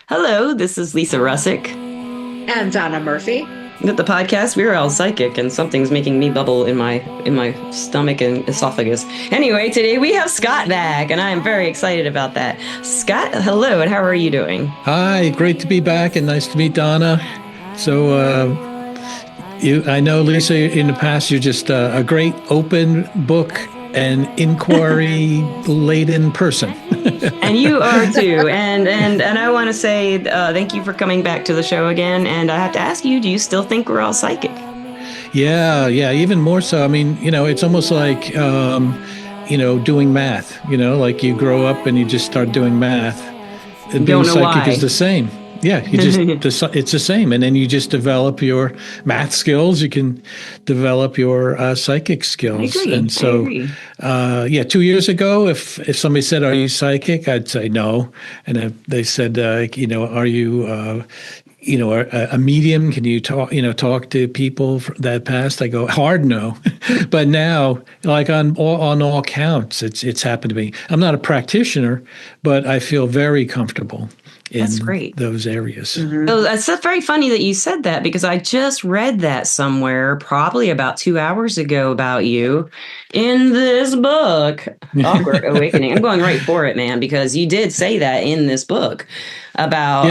Hello, this is Lisa Russick. And Donna Murphy. At the podcast, we're all psychic, and something's making me bubble in my stomach and esophagus. Anyway, today we have Scott back, and I am very excited about that. Scott, hello, and how are you doing? Hi, great to be back, and nice to meet Donna. So, I know, Lisa, in the past, you're just a great open book and inquiry-laden person. And you are too. And I want to say thank you for coming back to the show again. And I have to ask you, do you still think we're all psychic? Yeah, even more so. I mean, it's almost like, doing math. Like you grow up and you just start doing math. And being psychic is the same. Yeah, it's the same. And then you just develop your math skills. You can develop your psychic skills. I agree. And so, 2 years ago, if somebody said, "Are you psychic?" I'd say no. And if they said, "Are you a medium? Can you talk to people that passed?" I go, hard no. But now, like on all counts, it's happened to me. I'm not a practitioner, but I feel very comfortable in those areas. Mm-hmm. So that's very funny that you said that, because I just read that somewhere probably about 2 hours ago about you in this book, Awkward Awakening. I'm going right for it, man, because you did say that in this book about,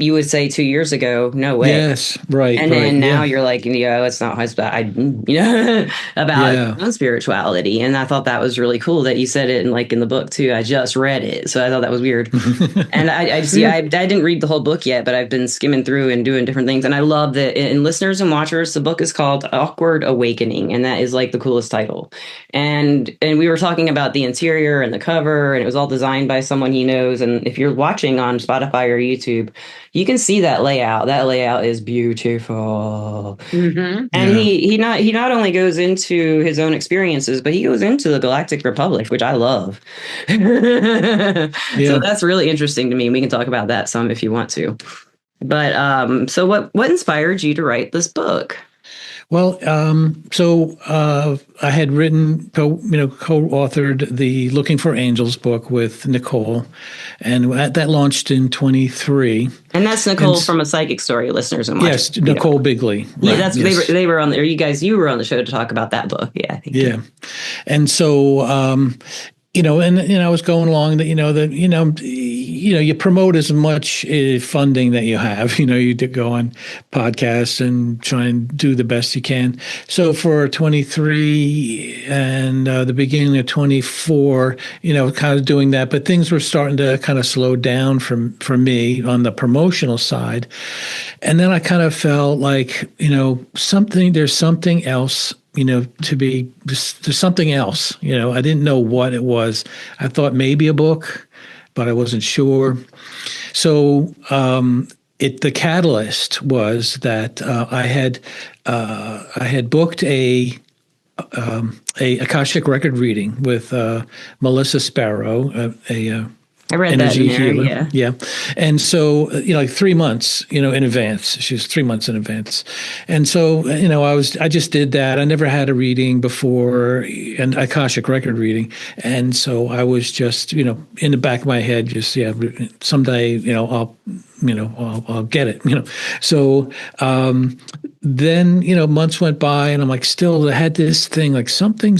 you would say 2 years ago, no way. Yes, right. And then now you're like, it's not about spirituality. And I thought that was really cool that you said it in the book too. I just read it, so I thought that was weird. And I didn't read the whole book yet, but I've been skimming through and doing different things. And I love that in listeners and watchers, the book is called Awkward Awakening. And that is like the coolest title. And we were talking about the interior and the cover, and it was all designed by someone he knows. And if you're watching on Spotify or YouTube, you can see that layout. That layout is beautiful. Mm-hmm. And he not only goes into his own experiences, but he goes into the Galactic Republic, which I love. So that's really interesting to me. We can talk about that some if you want to. But so what inspired you to write this book? Well, I had co-authored the Looking for Angels book with Nicole, and that launched in 23. And that's Nicole from A Psychic Story, listeners and watchers. Yes, Nicole Bigley. Right? Yeah, they were on there. You were on the show to talk about that book. Yeah, I think. Yeah, and so. I was going along that, you promote as much funding that you have, you go on podcasts and try and do the best you can. So for 23 and the beginning of 24, kind of doing that, but things were starting to kind of slow down for me on the promotional side. And then I kind of felt like, there's something else. There's something else, I didn't know what it was. I thought maybe a book, but I wasn't sure. So the catalyst was that I had booked a Akashic record reading with Melissa Sparrow, I read energy that in there, healer. Yeah. And so, like 3 months, in advance. She was 3 months in advance. And so, I just did that. I never had a reading before, an Akashic record reading. And so I was just, in the back of my head, just, someday, I'll get it, So then, months went by, and I'm like, still, I had this thing, like something.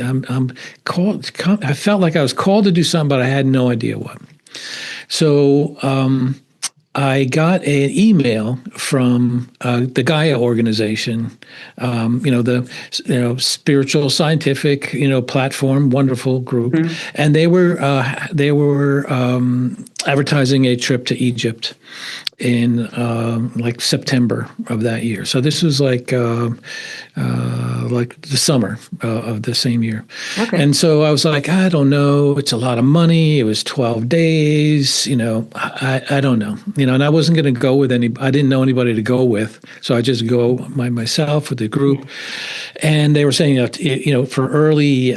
I'm called. I felt like I was called to do something, but I had no idea what. So I got an email from the Gaia organization, the spiritual scientific platform, wonderful group, and they were advertising a trip to Egypt in like September of that year. So this was like the summer of the same year. Okay. And so I was like, I don't know. It's a lot of money. It was 12 days. I don't know. And I wasn't going to go with I didn't know anybody to go with. So I just go by myself with the group. And they were saying, for early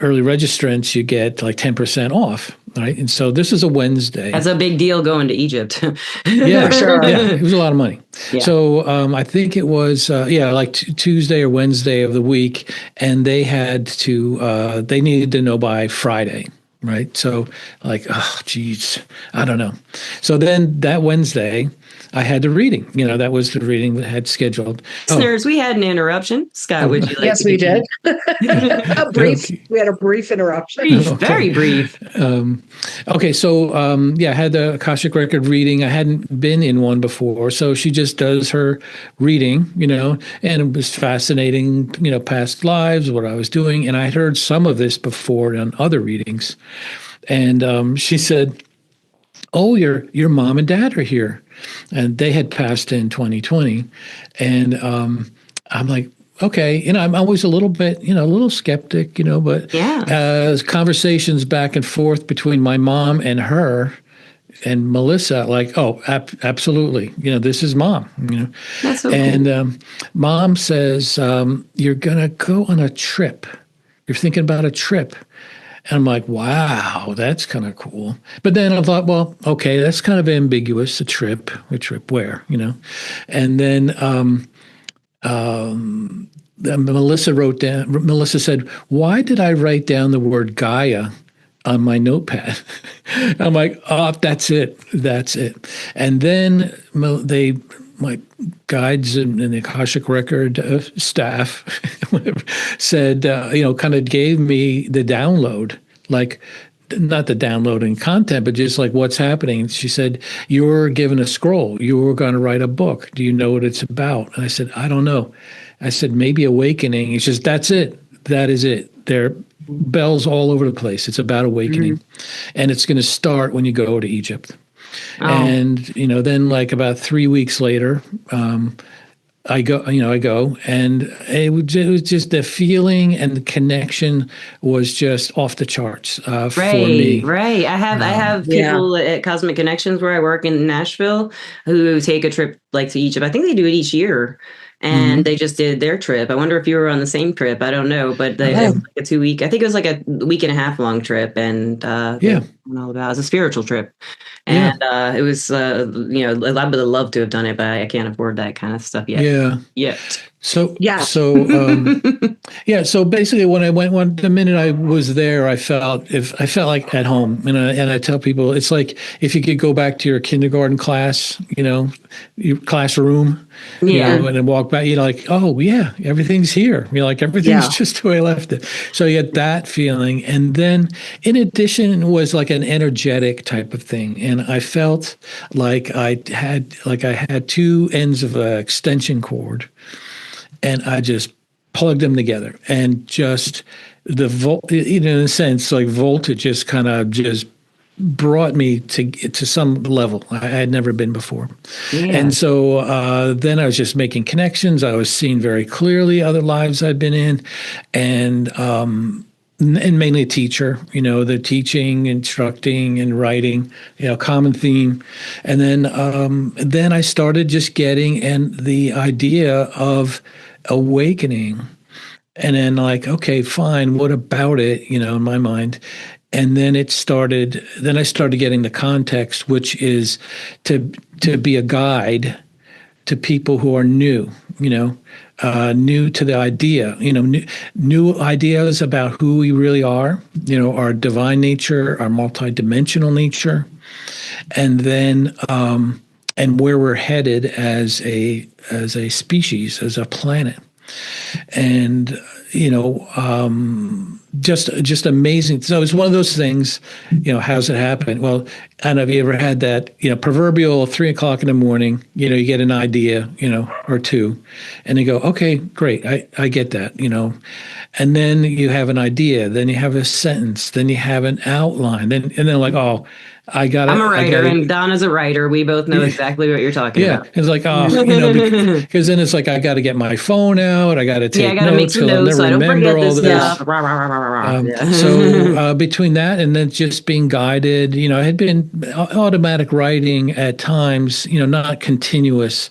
registrants, you get like 10% off. Right. And so this is a Wednesday. That's a big deal going to Egypt. Yeah, sure. Yeah, it was a lot of money. Yeah. So I think it was, like Tuesday or Wednesday of the week. And they had to, they needed to know by Friday. right? So like, oh, geez, I don't know. So then that Wednesday, I had the reading. That was the reading that I had scheduled. Oh, Listeners, we had an interruption. Scott, would you like Yes, to we continue? did. okay. We had a brief interruption. Brief, Okay. very brief. Okay, so I had the Akashic Record reading. I hadn't been in one before, so she just does her reading, and it was fascinating, past lives, what I was doing, and I had heard some of this before on other readings, and she said, "Oh, your mom and dad are here," and they had passed in 2020, and I'm like, okay, I'm always a little bit, a little skeptic, but Yeah. conversations back and forth between my mom and her and Melissa, like, oh, absolutely, this is mom, That's so and cool. mom says, you're gonna go on a trip. You're thinking about a trip. And I'm like, wow, that's kind of cool. But then I thought, well, okay, that's kind of ambiguous. A trip where, And then Melissa said, why did I write down the word Gaia on my notepad? I'm like, oh, that's it. That's it. And then my guides and the Akashic Record staff said, kind of gave me the download, like not the downloading content, but just like what's happening. She said, you're given a scroll. You're going to write a book. Do you know what it's about? And I said, I don't know. I said, maybe awakening. He says, that's it. That is it. There are bells all over the place. It's about awakening. And it's going to start when you go to Egypt. Oh. And, then like about 3 weeks later, I go, and it was just the feeling and the connection was just off the charts for me. Right. I have people at Cosmic Connections where I work in Nashville who take a trip like to Egypt. I think they do it each year. And they just did their trip. I wonder if you were on the same trip. I don't know, but it was like a 2 week. I think it was like a week and a half long trip, and all about it was a spiritual trip, and it was I would love to have done it, but I can't afford that kind of stuff yet. Yeah. So So basically, when I went, the minute I was there, I felt like at home, and I tell people it's like if you could go back to your kindergarten class, your classroom, and then walk back, like, oh yeah, everything's here. Like everything's just the way I left it. So you get that feeling, and then in addition was like an energetic type of thing, and I felt like I had two ends of an extension cord. And I just plugged them together, and just the in a sense, like voltage just kind of just brought me to some level I had never been before. And so then I was just making connections. I was seeing very clearly other lives I'd been in, and mainly a teacher, the teaching, instructing, and writing, common theme. And then I started just getting the idea of awakening, and then like, okay, fine, what about it, in my mind? And then I started getting the context, which is to be a guide to people who are new, new to the idea, new ideas about who we really are, our divine nature, our multidimensional nature, and then and where we're headed as a species, as a planet. And just amazing. So it's one of those things, how's it happen? Well, I don't know if you ever had that, proverbial 3 o'clock in the morning, you get an idea, or two, and you go, okay, great. I get that, and then you have an idea, then you have a sentence, then you have an outline, and then like, oh, I'm a writer, and Donna's a writer. We both know exactly what you're talking about. It's like, because then it's like, I got to get my phone out. I got to take notes. Make some notes so I don't forget this stuff. So between that and then just being guided, I had been automatic writing at times, not continuous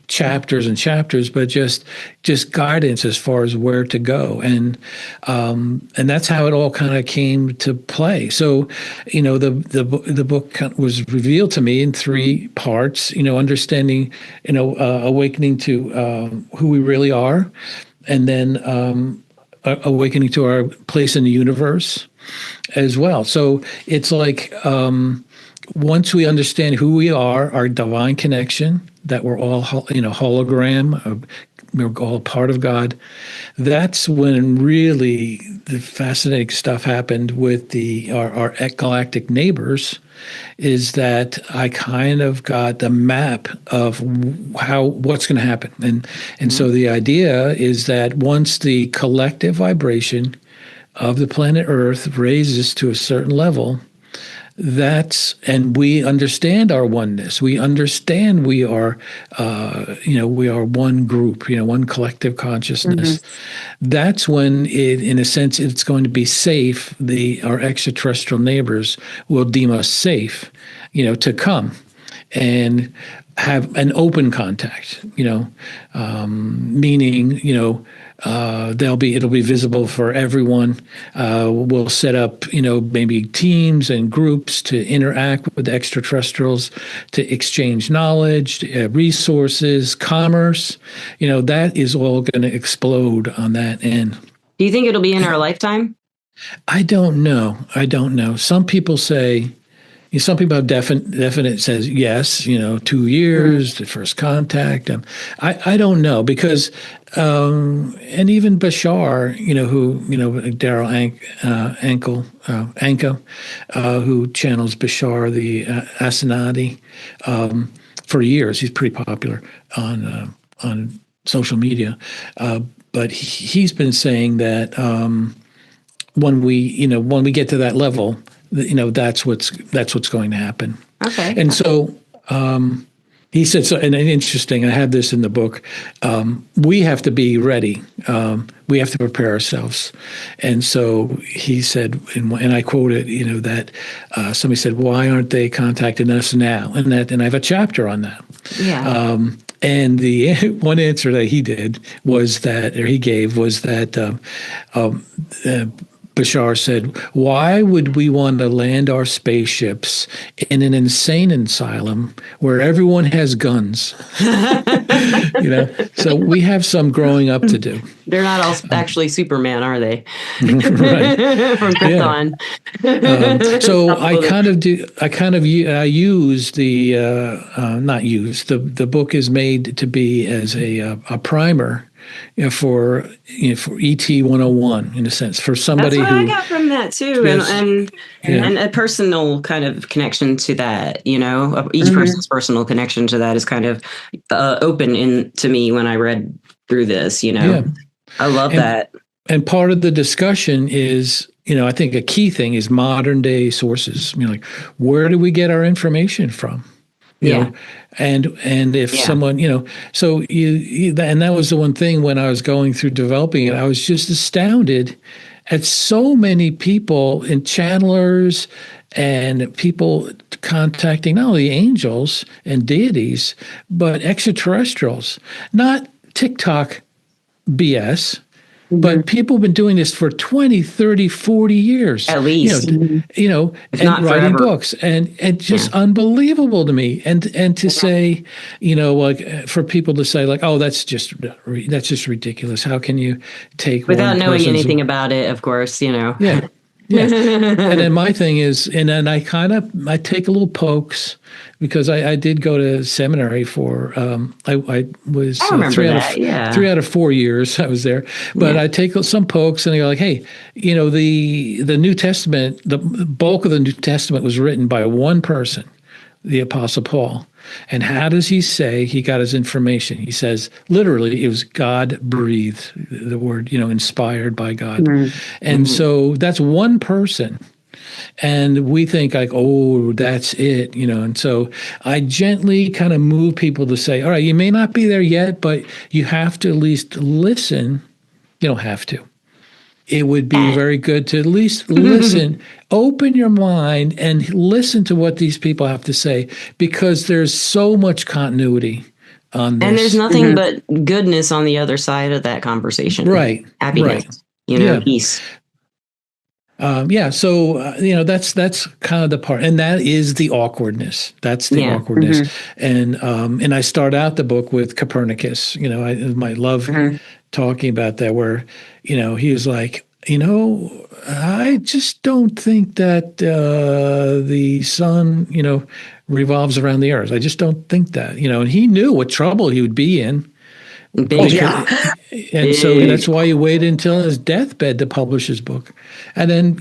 chapters and chapters, but just guidance as far as where to go, and that's how it all kind of came to play. So, the book was revealed to me in 3 parts. Understanding, awakening to who we really are, and then awakening to our place in the universe, as well. So it's like once we understand who we are, our divine connection, that we're all hologram, we're all part of God. That's when really the fascinating stuff happened with our galactic neighbors. Is that I kind of got the map of what's going to happen, and so the idea is that once the collective vibration of the planet Earth raises to a certain level, and we understand our oneness. We understand we are, we are one group, one collective consciousness. That's when in a sense, it's going to be safe. Our extraterrestrial neighbors will deem us safe, to come and have an open contact, meaning, it'll be visible for everyone. We'll set up, maybe teams and groups to interact with extraterrestrials, to exchange knowledge, resources, commerce. That is all going to explode on that end. Do you think it'll be in our lifetime? I don't know. Some people say. Some people have definite says yes, 2 years, the first contact. I don't know because, and even Bashar, who, Daryl Anka, who channels Bashar, the Asanati, for years. He's pretty popular on social media. But he's been saying that when we get to that level, that's what's going to happen. Okay. And so he said, so, and interesting, I have this in the book, we have to be ready. We have to prepare ourselves. And so he said, and I quoted, that somebody said, why aren't they contacting us now? And I have a chapter on that. Yeah. And the one answer that he gave was that Bashar said, why would we want to land our spaceships in an insane asylum where everyone has guns? So we have some growing up to do. They're not all actually Superman, are they? Right. From Krypton. So I use the book is made to be as a primer for ET 101 in a sense for somebody That's who what I got from that too, and a personal kind of connection to that. Each person's personal connection to that is kind of open to me when I read through this. I love that. And part of the discussion is, I think a key thing is modern day sources. Like where do we get our information from? You know, and if someone, so and that was the one thing when I was going through developing it, I was just astounded at so many people and channelers and people contacting not only angels and deities, but extraterrestrials, not TikTok BS. But people have been doing this for 20, 30, 40 years. At least. And writing forever. books. And just unbelievable to me. And to say, like for people to say like, oh, that's just ridiculous. How can you take without knowing anything about it, of course, Yeah. And then my thing is, and then I take a little pokes because I did go to seminary for, I was 3 out of 4 years I was there, but I take some pokes and they go like, hey, the New Testament, the bulk of the New Testament was written by one person, the Apostle Paul. And how does he say he got his information? He says, literally, it was God breathed, the word, inspired by God. And so that's one person. And we think like, oh, that's it, And so I gently kind of move people to say, all right, you may not be there yet, but you have to at least listen. You don't have to. It would be very good to at least listen, open your mind and listen to what these people have to say, because there's so much continuity on this. And there's nothing but goodness on the other side of that conversation. Right. Happiness, peace. So, that's kind of the part. And that is the awkwardness. That's the awkwardness. And I start out the book with Copernicus. I love talking about that, where, he was like, I just don't think that the sun, revolves around the earth. I just don't think that, and he knew what trouble he would be in. Big. Yeah. And so Big. that's why he waited until his deathbed to publish his book. And then,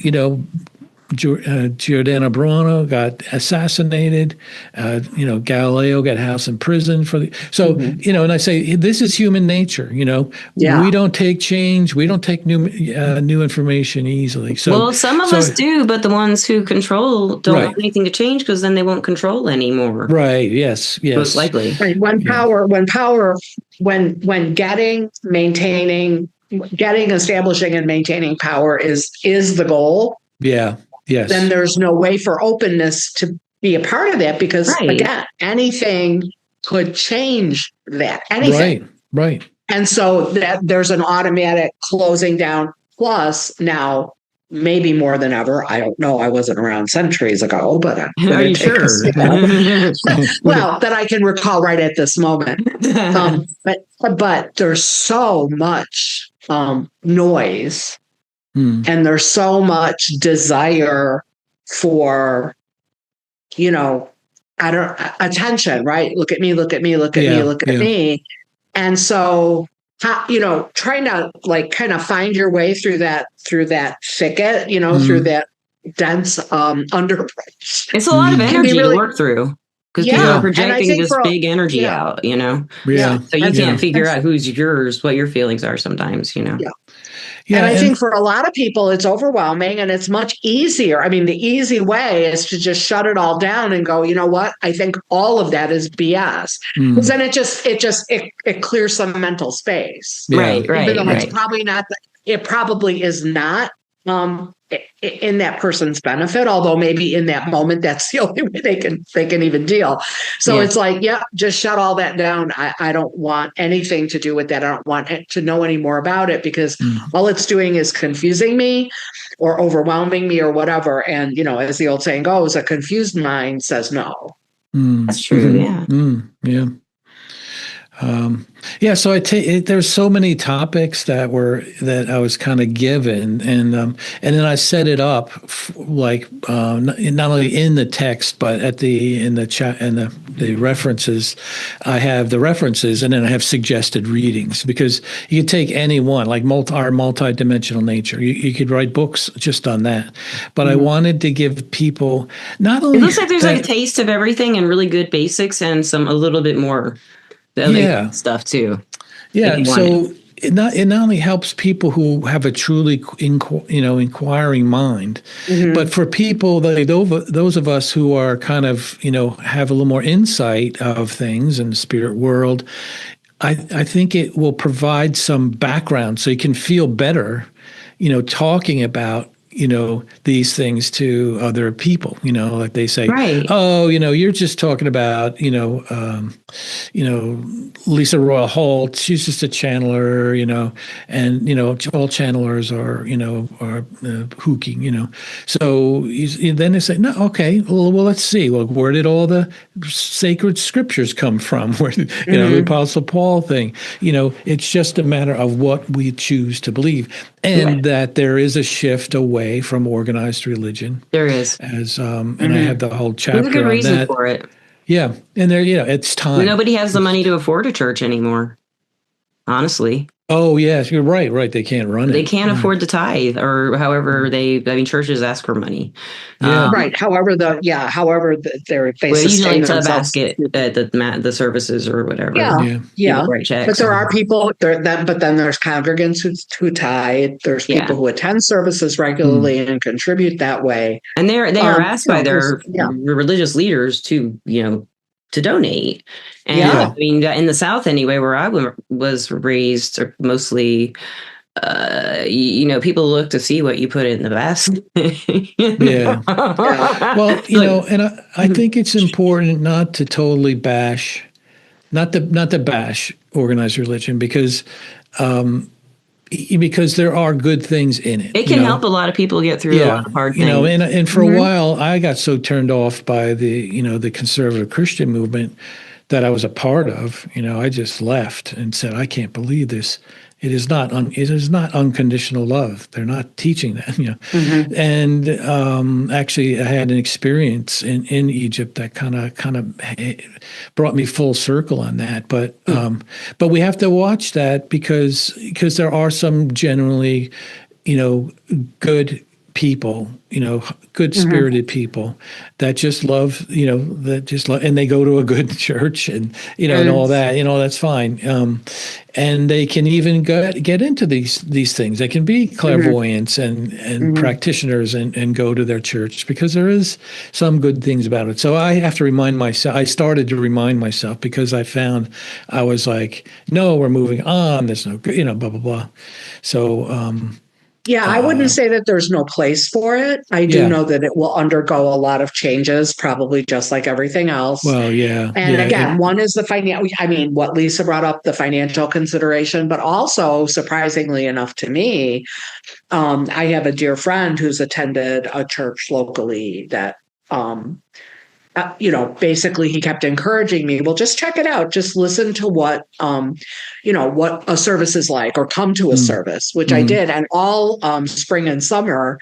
Giordano Bruno got assassinated. Galileo got house in prison for and I say this is human nature. Yeah. We don't take change. We don't take new information easily. So, Well, some of us do, but the ones who control don't Right. want anything to change because then they won't control anymore. right? Yes. Most likely. Right. When establishing and maintaining power is the goal, Yeah. Yes. then there's no way for openness to be a part of that because Right. again, anything could change that. Anything. Right. And so that there's an automatic closing down. Plus now, maybe more than ever, I don't know, I wasn't around centuries ago, but Are you sure? well, that I can recall right at this moment. But there's so much noise, and there's so much desire for, attention, right? Look at me, look at me, look at me, look at me. And so, trying to kind of find your way through that thicket, through that dense underbrush. It's a lot of energy to work through because people are projecting this big energy out, Yeah. So you can't figure out who's yours, what your feelings are sometimes, Yeah, and I think for a lot of people, it's overwhelming and it's much easier. I mean, the easy way is to just shut it all down and go, you know what? I think all of that is BS. Because then it clears some mental space. Right. Even though it's probably not, it probably is not in that person's benefit, although maybe in that moment, that's the only way they can even deal. So it's like, just shut all that down. I don't want anything to do with that. I don't want to know any more about it because all it's doing is confusing me or overwhelming me or whatever. And, as the old saying goes, a confused mind says no. That's true. Yeah. So there's so many topics that I was kind of given, and then I set it up not only in the text but in the chat and the references. I have the references, and then I have suggested readings because you could take any one, like our multidimensional nature. You could write books just on that, but I wanted to give people not only. It looks like there's a taste of everything and really good basics and a little bit more. Stuff too. Yeah. So it not only helps people who have a truly inquiring mind, but for people those of us who are kind of have a little more insight of things in the spirit world, I think it will provide some background so you can feel better, talking about these things to other people, like they say, oh, you're just talking about, Lisa Royal Holt, she's just a channeler, and, all channelers are hooking, So then they say, no, okay, well, let's see. Well, where did all the sacred scriptures come from? Where did, the Apostle Paul thing, it's just a matter of what we choose to believe. And that there is a shift away from organized religion. There is. And I have the whole chapter There's a good on reason that. for it. Yeah. And it's time. Nobody has the money to afford a church anymore, honestly. Oh, yes, you're right. Right. They can't run it. They can't afford to tithe or however churches ask for money. Yeah. Right. However, they usually sustain it's a themselves. basket at the services or whatever. Yeah. Write checks. But there are people but then there's congregants who tithe. There's people who attend services regularly and contribute that way. And they are asked by their religious leaders to donate. And in the South anyway, where I was raised, mostly, people look to see what you put in the basket. Well, and I think it's important not to totally bash, not to bash organized religion because there are good things in it. It can help a lot of people get through a lot of hard things. And for a while I got so turned off by the conservative Christian movement that I was a part of. I just left and said, I can't believe this. It is not unconditional love. They're not teaching that, And actually, I had an experience in Egypt that kind of brought me full circle on that. But we have to watch that because there are some generally, good people, good spirited people that just love, and they go to a good church and, and all that, that's fine. And they can even get into these things. They can be clairvoyants and practitioners and go to their church because there is some good things about it. So I have to remind myself, I started to remind myself because I found I was like, no, we're moving on. There's no, blah, blah, blah. So, yeah, I wouldn't say that there's no place for it. I do know that it will undergo a lot of changes, probably just like everything else. Well, yeah. And again, one is the financial, what Lisa brought up, the financial consideration, but also surprisingly enough to me, I have a dear friend who's attended a church locally that, basically he kept encouraging me, well, just check it out. Just listen to what a service is like, or come to a service, which I did. And all spring and summer,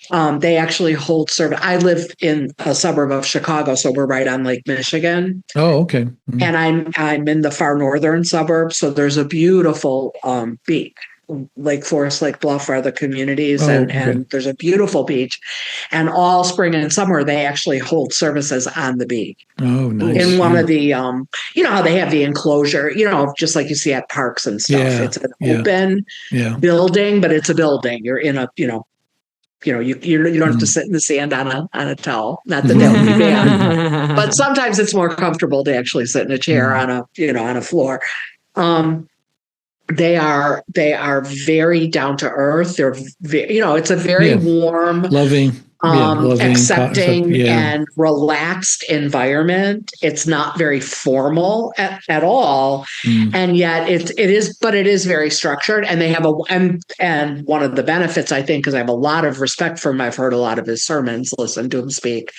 they actually hold service. I live in a suburb of Chicago, so we're right on Lake Michigan. Oh, okay. And I'm in the far northern suburbs. So there's a beautiful beach. Lake Forest, Lake Bluff are the communities, and there's a beautiful beach. And all spring and summer, they actually hold services on the beach. Oh, nice. In one of the, how they have the enclosure, just like you see at parks and stuff. Yeah. It's an open building, but it's a building. You're in a, you don't have to sit in the sand on a towel. Not that that would be bad, but sometimes it's more comfortable to actually sit in a chair on a floor. They are very down to earth. They're, it's a very warm, loving, accepting, and relaxed environment. It's not very formal at all, and yet it is very structured. And they have and one of the benefits, I think, because I have a lot of respect for him. I've heard a lot of his sermons, listened to him speak.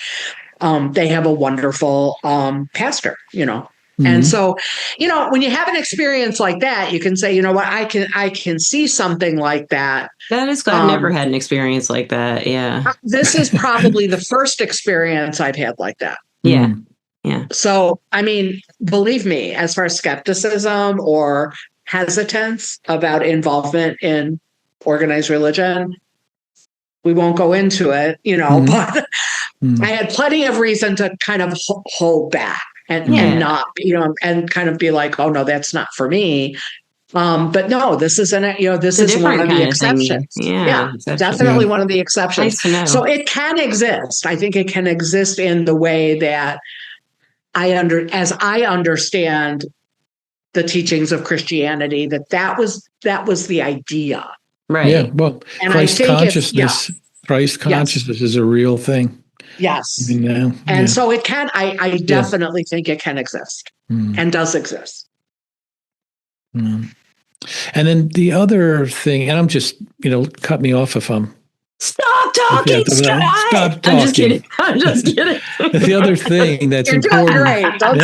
They have a wonderful pastor, And so, when you have an experience like that, you can say, you know what, I can see something like that. That is good. I've never had an experience like that. Yeah. This is probably the first experience I've had like that. Yeah. Yeah. So, believe me, as far as skepticism or hesitance about involvement in organized religion, we won't go into it, but I had plenty of reason to kind of hold back. And not, and kind of be like, oh no, that's not for me. But no, this is this is one of the exceptions. Yeah, definitely one of the exceptions. Nice. So it can exist. I think it can exist in the way that as I understand the teachings of Christianity, that was the idea. Right. Yeah. Well, and Christ consciousness is a real thing. Yes. And so it can, I definitely think it can exist and does exist. And then the other thing, and I'm just, cut me off if I'm. Stop talking. Stop talking. I'm just kidding. The other thing that's You're important. Doing great. Don't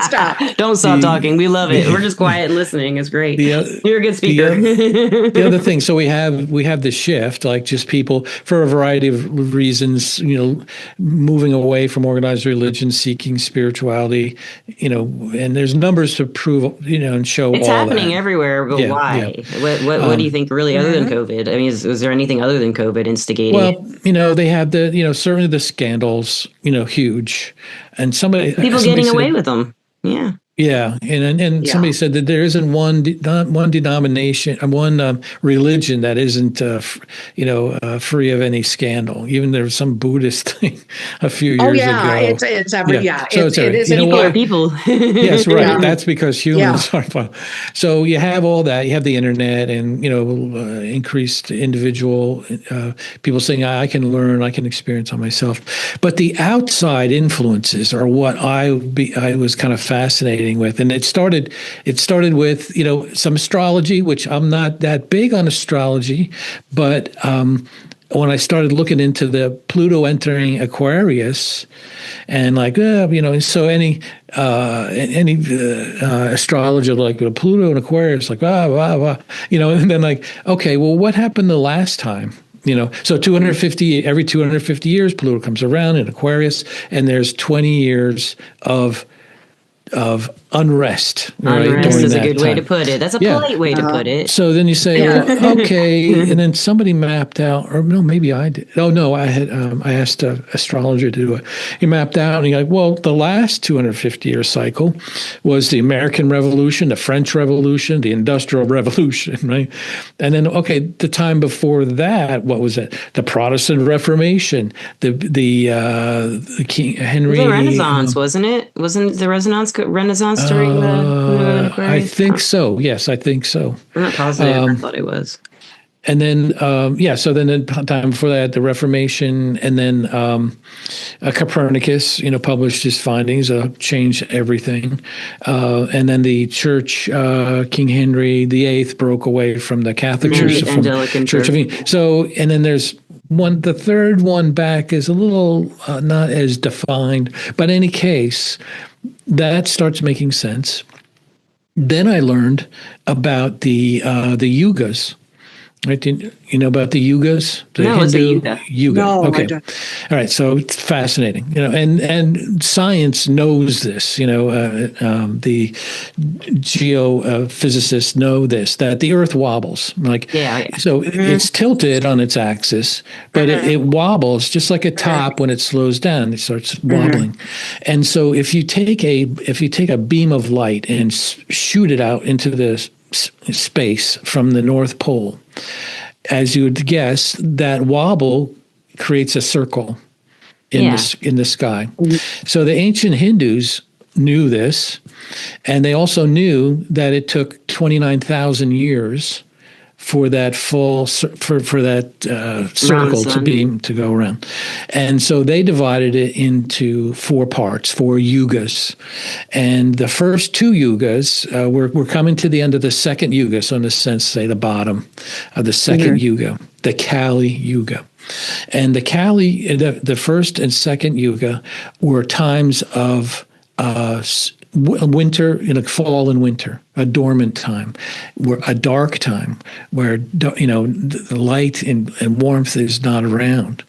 stop. Don't stop talking. We love it. We're just quiet and listening. It's great. You're a good speaker. The other thing, so we have the shift, like just people for a variety of reasons, moving away from organized religion, seeking spirituality, and there's numbers to prove, and show it's all happening that. everywhere. But why? Yeah. What do you think really other than COVID? Is there anything other than COVID instigating? Well, they have the, certainly the scandals, huge, and people getting away with them. Yeah. Yeah, and somebody said that there isn't one denomination, one religion that isn't free of any scandal. Even there was some Buddhist thing a few years ago. It's every So it is people. Yes, right. Yeah. That's because humans are. So you have all that. You have the internet, and increased individual people saying, "I can learn, I can experience on myself." But the outside influences are what I was kind of fascinated with, and it started with some astrology, which I'm not that big on astrology, but when I started looking into the Pluto entering Aquarius, and like, so any astrologer like Pluto and Aquarius, like, and then like, okay, well, what happened the last time? So every 250 years, Pluto comes around in Aquarius, and there's 20 years of unrest. Right, unrest is a good time. way to put it. That's a polite way to put it. So then you say, well, okay, and then somebody mapped out, or no, maybe I did. Oh no, I had I asked an astrologer to do it. He mapped out, and he's like, well, the last 250-year cycle was the American Revolution, the French Revolution, the Industrial Revolution, right? And then the time before that, what was it? The Protestant Reformation, the King Henry, the Renaissance, wasn't it? Wasn't the Renaissance during the Aquarius? I think so. Yes, I think so. I'm not positive. I thought it was. And then, so then the time before that, the Reformation, and then Copernicus, published his findings, changed everything. And then the church, King Henry VIII broke away from the Catholic Church. The Anglican Church. of England. So, and then there's the third one back is a little not as defined, but in any case, that starts making sense. Then I learned about the yugas. Right? You know about the yugas? The no, Hindu it's a yuga. No, okay. All right. So it's fascinating. And science knows this. The geophysicists know this, that the Earth wobbles. So it's tilted on its axis, but it wobbles just like a top when it slows down. It starts wobbling. And so if you take a beam of light and shoot it out into the space from the North Pole, as you would guess, that wobble creates a circle in the sky. So the ancient Hindus knew this, and they also knew that it took 29,000 years for that circle to go around. And so they divided it into 4 parts, 4 yugas. And the first 2 yugas, we're coming to the end of the second yuga, so in a sense, say the bottom of the second yuga, the Kali Yuga. And the Kali, the first and second yuga were times of winter, fall and winter, a dormant time, a dark time where the light and warmth is not around.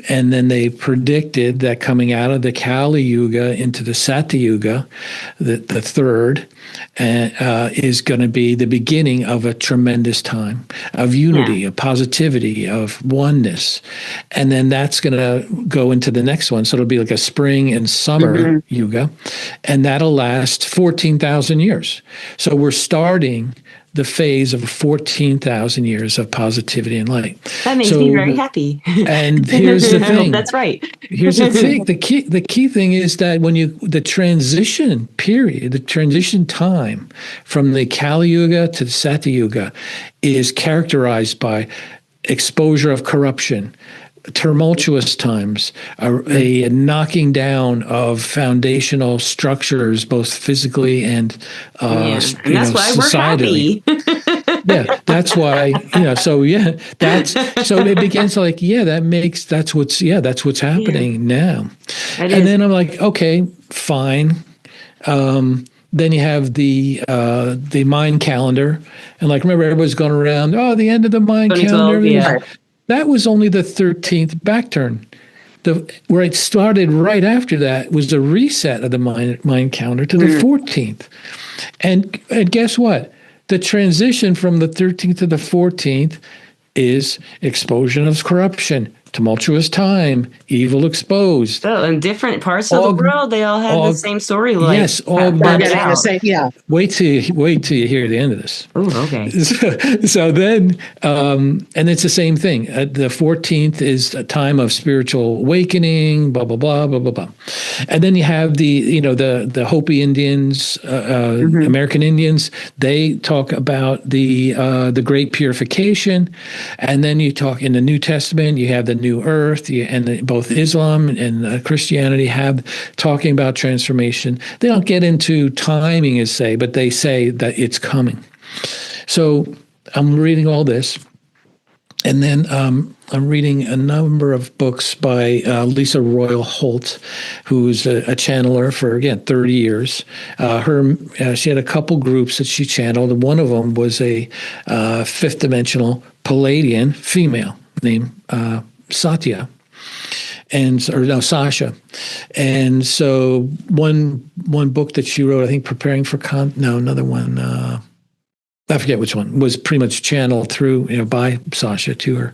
And then they predicted that coming out of the Kali Yuga into the Sati Yuga, the third, is going to be the beginning of a tremendous time of unity, of positivity, of oneness. And then that's going to go into the next one. So it'll be like a spring and summer yuga, and that'll last 14,000 years. So we're starting the phase of 14,000 years of positivity and light. That makes me very happy. And here's the thing. That's right. Here's the thing. The key thing is that the transition period, the transition time from the Kali Yuga to the Sati Yuga is characterized by exposure of corruption, tumultuous times, a knocking down of foundational structures, both physically and that's why societally. We're happy. That's why. So it begins like that's what's happening now. Then I'm like, okay, fine. Then you have the Mayan calendar, and remember everybody's going around. The end of the Mayan calendar. Yeah. That was only the 13th back turn. Where it started right after that was the reset of the Mayan calendar to the 14th. And guess what? The transition from the 13th to the 14th is explosion of corruption, tumultuous time, evil exposed. So in different parts of the world, they all have the same storyline. Yes, all Wait till you hear the end of this. Oh, okay. So then, and it's the same thing. The 14th is a time of spiritual awakening. Blah blah blah blah blah blah. And then you have the Hopi Indians, American Indians. They talk about the Great Purification, and then you talk in the New Testament. You have the New Earth, and both Islam and Christianity have talking about transformation. They don't get into timing, but they say that it's coming. So I'm reading all this, and then I'm reading a number of books by Lisa Royal Holt, who's a channeler for, again, 30 years. She had a couple groups that she channeled, and one of them was a fifth dimensional Palladian female named Sasha. And so one book that she wrote, I think, Preparing for another one, I forget which one, was pretty much channeled through, by Sasha to her.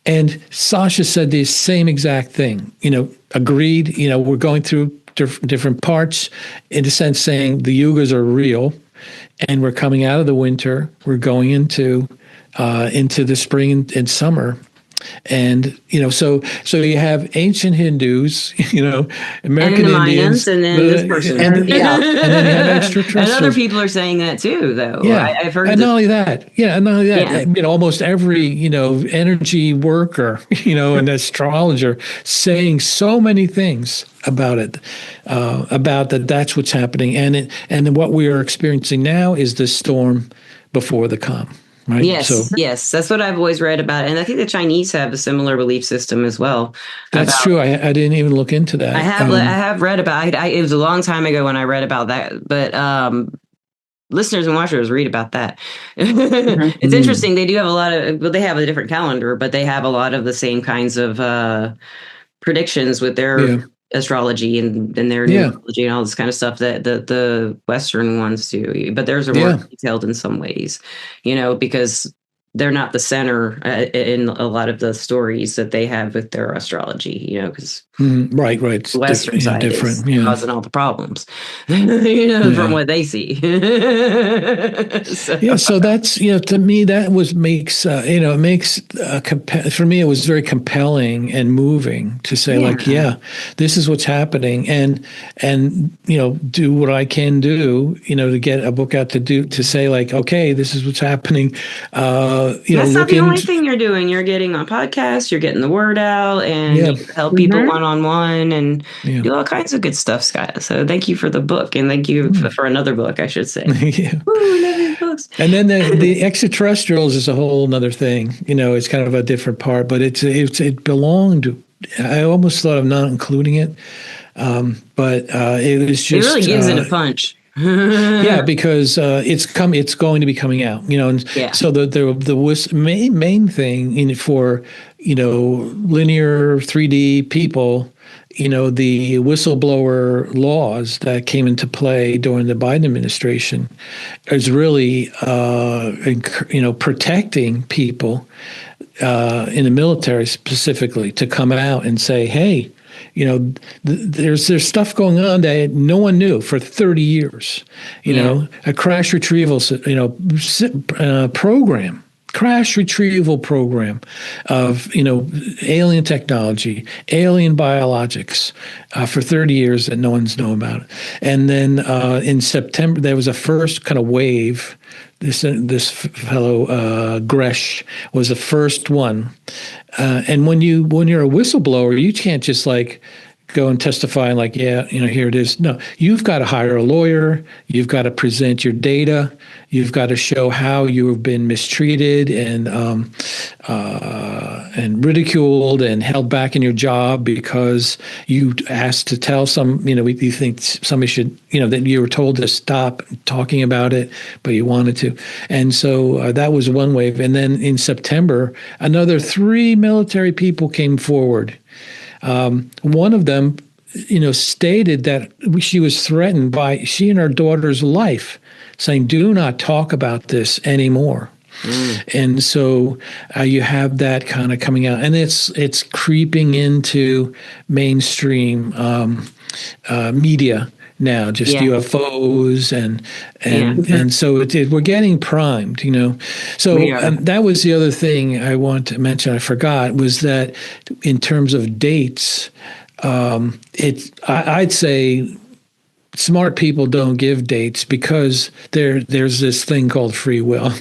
And Sasha said the same exact thing, agreed, we're going through different parts, in a sense saying the yugas are real, and we're coming out of the winter, we're going into the spring and summer. And, so you have ancient Hindus, American Indians. And then this person. And then you have extraterrestrials. And other people are saying that too, though. Yeah. I've heard and not only that, almost every, energy worker, and astrologer saying so many things about it, about that's what's happening. And what we are experiencing now is the storm before the calm. Right? Yes, yes, that's what I've always read about, and I think the Chinese have a similar belief system as well. That's true. I didn't even look into that. I have read about it. It was a long time ago when I read about that, but listeners and watchers read about that. It's interesting. They do have a lot of. Well, they have a different calendar, but they have a lot of the same kinds of predictions with their astrology and their numerology and all this kind of stuff that the Western ones do, but theirs are more detailed in some ways, because they're not the center in a lot of the stories that they have with their astrology, because right. The Western side is causing all the problems, from what they see. So that's, to me, that makes for me, it was very compelling and moving to say this is what's happening, and do what I can do, to get a book out to say okay, this is what's happening. That's not the only thing you're doing. You're getting on podcasts, you're getting the word out, and you help people one-on-one, and do all kinds of good stuff, Scott. So thank you for the book, and thank you for another book, I should say. Woo, love your books. And then the extraterrestrials is a whole other thing. It's kind of a different part, but it belonged. I almost thought of not including it, but it was just. It really gives it a punch. Because it's going to be coming out, so the main thing for linear 3D people, the whistleblower laws that came into play during the Biden administration is really protecting people in the military specifically to come out and say, hey, there's stuff going on that no one knew for 30 years. A crash retrieval, program, of alien technology, alien biologics for 30 years that no one's known about it. And then in September there was a first kind of wave. This fellow Gresh was the first one, and when you're a whistleblower, you can't just go and testify and here it is. No, you've got to hire a lawyer. You've got to present your data. You've got to show how you have been mistreated and ridiculed and held back in your job because you asked to tell you think somebody should, that you were told to stop talking about it, but you wanted to. And so that was one wave. And then in September, another 3 military people came forward. One of them, stated that she was threatened by she and her daughter's life, saying, do not talk about this anymore. And so you have that kind of coming out, and it's creeping into mainstream media now, just UFOs and so we're getting primed, So that was the other thing I want to mention. I forgot was that in terms of dates, I'd say smart people don't give dates because there's this thing called free will.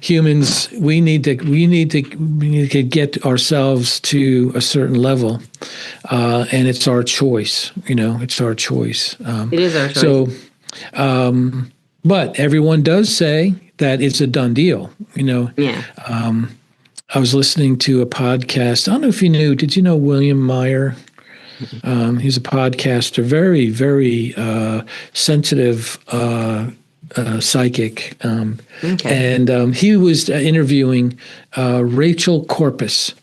Humans, we need to get ourselves to a certain level, and it's our choice. It's our choice. It is our choice. So, but everyone does say that it's a done deal. I was listening to a podcast. I don't know if you knew. Did you know William Meyer? He's a podcaster, very, very sensitive psychic. And he was interviewing Rachel Corpus,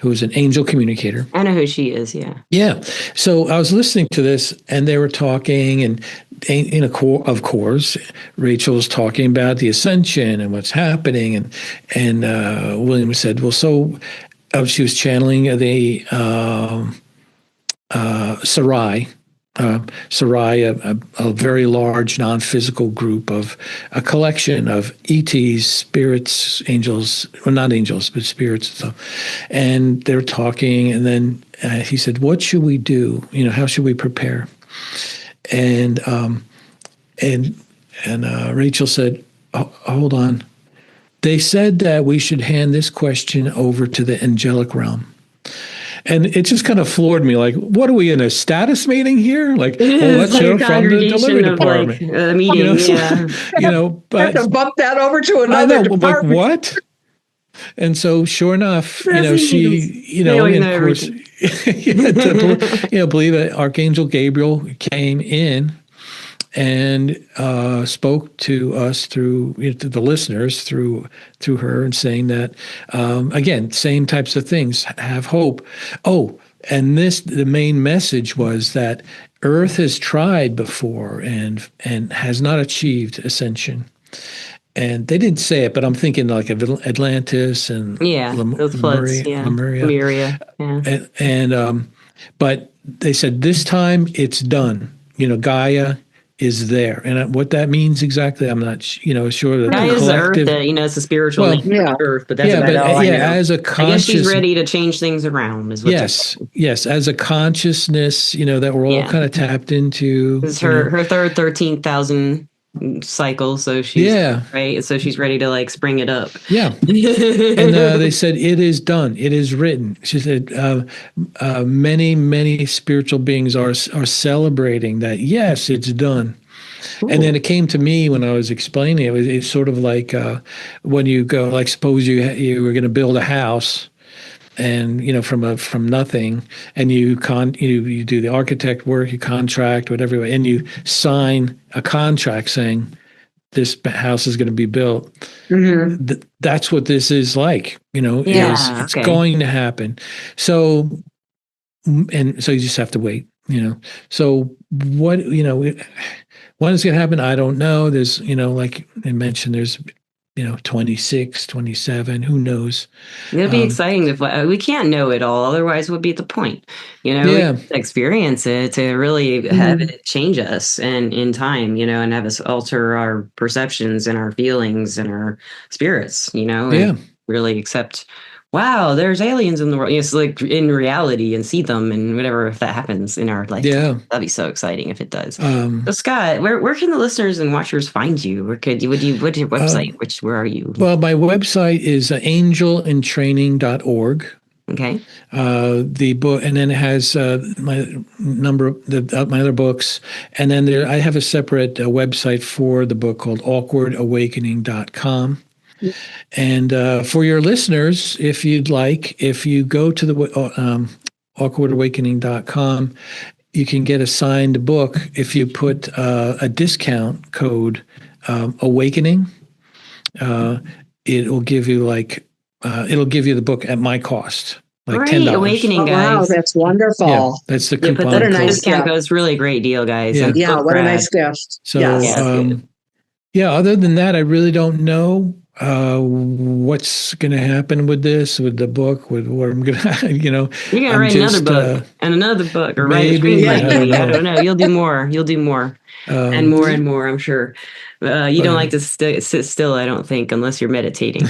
who is an angel communicator. I know who she is, yeah. Yeah. So I was listening to this, and they were talking, and of course, Rachel was talking about the ascension and what's happening, and William said, well, so she was channeling the Sarai. Sarai, a very large non-physical group of a collection of ETs, spirits, angels, well, not angels, but spirits and stuff. And they're talking, and then he said, what should we do? How should we prepare? And Rachel said, hold on. They said that we should hand this question over to the angelic realm. And it just kind of floored me. Like, what are we in a status meeting here? Like, let's hear from the delivery department. Like a meeting, but have to bump that over to another department. Like, what? And so, sure enough, she, and of course, believe it, Archangel Gabriel came in and spoke to us through to the listeners through her, and saying that again, same types of things, have hope. And the main message was that Earth has tried before and has not achieved ascension. And they didn't say it, but I'm thinking like of Atlantis and those floods, Lemuria. But they said this time it's done. Gaia is there, and what that means exactly, I'm not, sure. That Gaia is the Earth. It's a spiritual Earth, but that's about all I know. As a conscious, I guess she's ready to change things around. Is what yes, as a consciousness, that we're all kind of tapped into. It's her third 13,000 cycle, so she's right. So she's ready to spring it up. Yeah, and they said it is done. It is written. She said many spiritual beings are celebrating that. Yes, it's done. Cool. And then it came to me when I was explaining it. It's sort of like when you go, suppose you were going to build a house. And from nothing, and you do the architect work, you contract, whatever, and you sign a contract saying this house is going to be built. Mm-hmm. That's what this is like. It's going to happen. So, and so you just have to wait. So what when it's going to happen, I don't know. There's like I mentioned, there's 26, 27, who knows? It'll be exciting. We can't know it all. Otherwise, what would be the point? We experience it to really have it change us and in time, and have us alter our perceptions and our feelings and our spirits, and really accept, wow, there's aliens in the world. It's like in reality and see them and whatever, if that happens in our life. Yeah. That'd be so exciting if it does. So Scott, where can the listeners and watchers find you? What's your website? Where are you? Well, my website is angelintraining.org. Okay. The book, and then it has my other books, and then I have a separate website for the book called awkwardawakening.com. And for your listeners, if you'd like, if you go to the awkwardawakening.com, you can get a signed book if you put a discount code awakening. It'll give you the book at my cost. Like $10. Awakening, guys. Wow, that's wonderful. Yeah, that's the coupon. What a nice discount code. It's really a great deal, guys. Yeah, what a nice gift. So, other than that, I really don't know what's going to happen with the book, with what I'm going to, You're going to write another book and another book, or maybe, write a screenplay. I don't know. You'll do more. And more, I'm sure. You don't like to sit still, I don't think, unless you're meditating.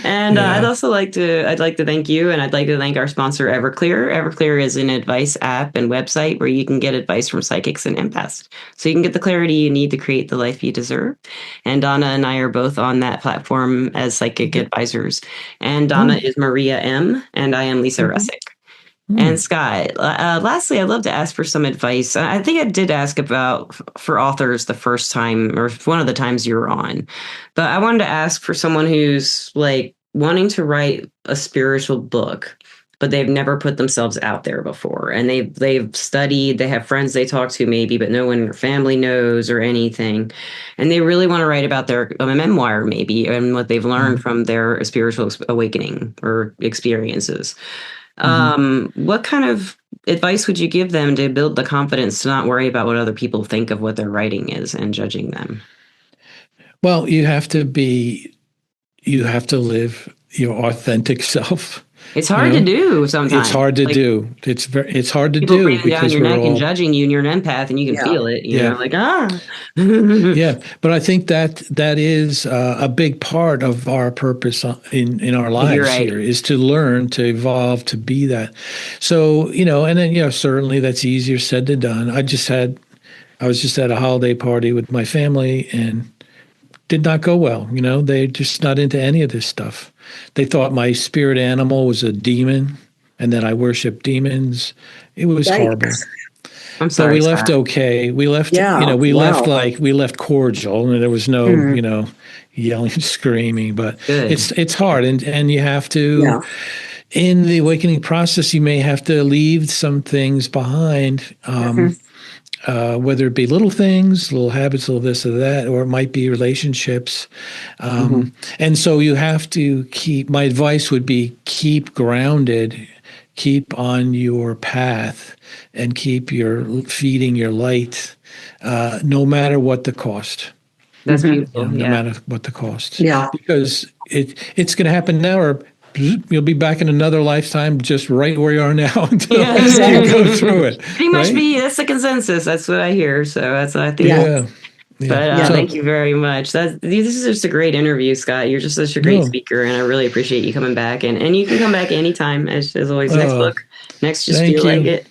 And I'd like to thank you, and I'd like to thank our sponsor, Everclear. Everclear is an advice app and website where you can get advice from psychics and empaths, so you can get the clarity you need to create the life you deserve. And Donna and I are both on that platform as psychic advisors. And Donna is Maria M, and I am Lisa Russick. And Scott, lastly, I'd love to ask for some advice. I think I did ask about for authors the first time or one of the times you were on, but I wanted to ask for someone who's like wanting to write a spiritual book, but they've never put themselves out there before, and they've studied, they have friends they talk to maybe, but no one in their family knows or anything, and they really want to write about their a memoir maybe and what they've learned from their spiritual awakening or experiences. What kind of advice would you give them to build the confidence to not worry about what other people think of what their writing is and judging them? Well, you have to live your authentic self. It's hard to do sometimes. It's hard to do. It's hard to people do breathing down because your we're neck all and judging you, and you're an empath, and you can feel it. You know, like yeah. But I think that is a big part of our purpose in our lives here is to learn, to evolve, to be that. So and then certainly that's easier said than done. I was just at a holiday party with my family and did not go well. They're just not into any of this stuff. They thought my spirit animal was a demon and that I worship demons. It was horrible. I'm sorry. But we left okay. We left, we left cordial, and there was no, yelling and screaming, but it's hard. And you have to, in the awakening process, you may have to leave some things behind. Whether it be little things, little habits, little this or that, or it might be relationships. And so you have to my advice would be keep grounded, keep on your path, and keep feeding your light, no matter what the cost. That's beautiful. No matter what the cost. Yeah. Because it's going to happen now, or you'll be back in another lifetime just right where you are now until you go through it. Pretty much that's the consensus. That's what I hear. So that's what I think. Yeah. But thank you very much. This is just a great interview, Scott. You're just such a great speaker, and I really appreciate you coming back. And you can come back anytime, as always. Next book. Next, just feel like it.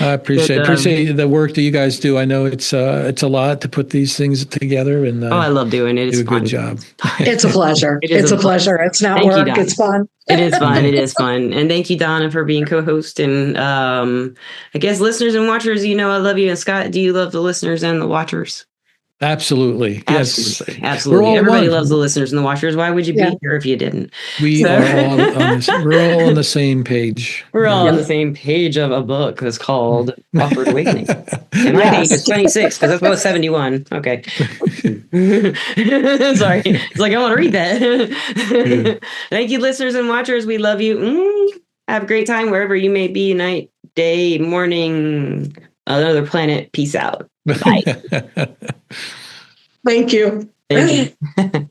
I appreciate the work that you guys do. I know it's a lot to put these things together, and I love doing it. It's fun. Good job. It's a pleasure. It's a pleasure. It's not work. It's fun. It is fun. It is fun. And thank you, Donna, for being co-host. And I guess listeners and watchers, I love you. And Scott, do you love the listeners and the watchers? Absolutely. Yes. Absolutely. Everybody loves the listeners and the watchers. Why would you be here if you didn't? We're all on the same page. We're all on the same page of a book that's called Offered Awakening. And my page is 26 because that's about 71. Okay. Sorry. It's like, I want to read that. Thank you, listeners and watchers. We love you. Have a great time wherever you may be, night, day, morning, another planet. Peace out. Bye. Thank you. Thank you.